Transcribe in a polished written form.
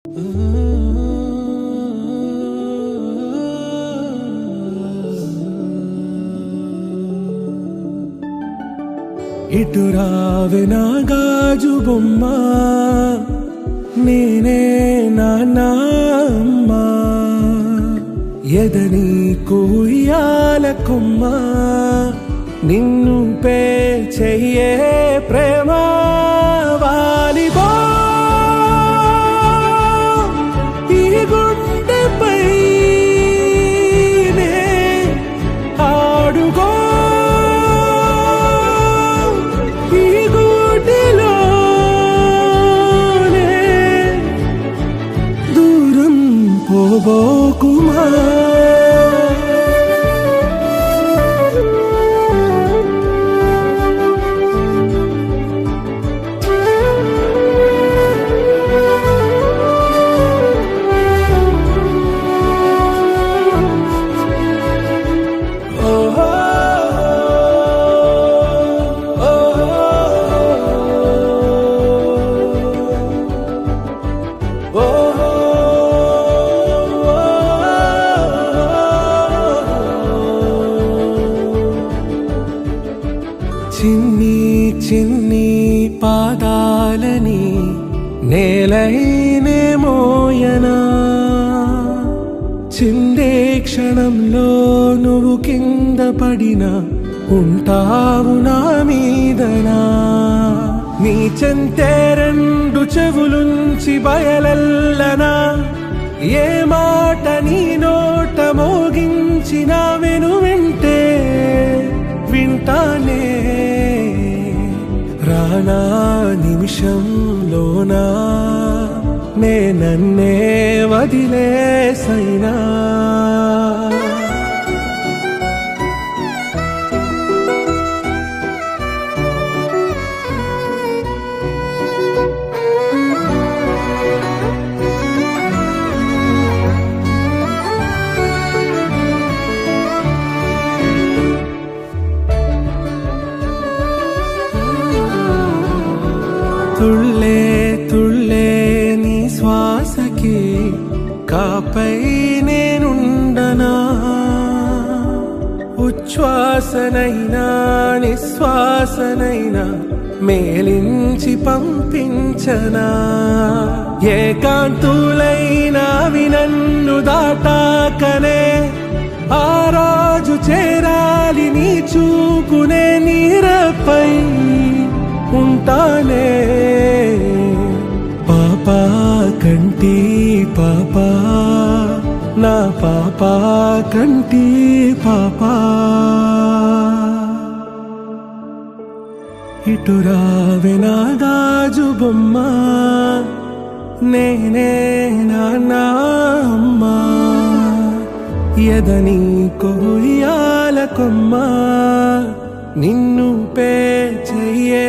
ఇటు రావే నా గాజు బొమ్మ, నేనే నాన్న అమ్మ, ఎదని కుయ్యాల కొమ్మ, నిన్ను పే చెయ్యే ప్రేమ వాలిబో ఈ గుండెపై ఆడుగో ఈ గుడిలోనే దూరం పోబోకుమా. చిన్ని చిన్ని పాదాలని నేలైనే మోయనా, చిందే క్షణంలో నువ్వు కింద పడినా ఉంటావు నా మీదనా. నీ చెంతే రెండు చెవులుంచి బయలెల్లనా, ఏ మాట నీ నోట మోగించిన వెను వింటే వింటానే. రానా నిమిషంలోనా నే నన్నే వదిలేసైనా. తుళ్ళే తుళ్ళే నీ శ్వాసకి కాపై నేనుండనా, ఉచ్ఛ్వాసనైనా నిశ్వాసనైనా మేలించి పంపించనా. ఏకాంతులైనవి నన్ను దాటాకనే ఆ రోజు చేరాలి నీ చూపునే నీరపై ఉంటానే. పాపా కంటి పాపా నా పాపా కంటి పాపా, ఇటు రావే నా గాజు బొమ్మ, నేనే నాన్న అమ్మ, ఎదని కొయ్యాల కొమ్మ, నిన్ను పే చెయ్యే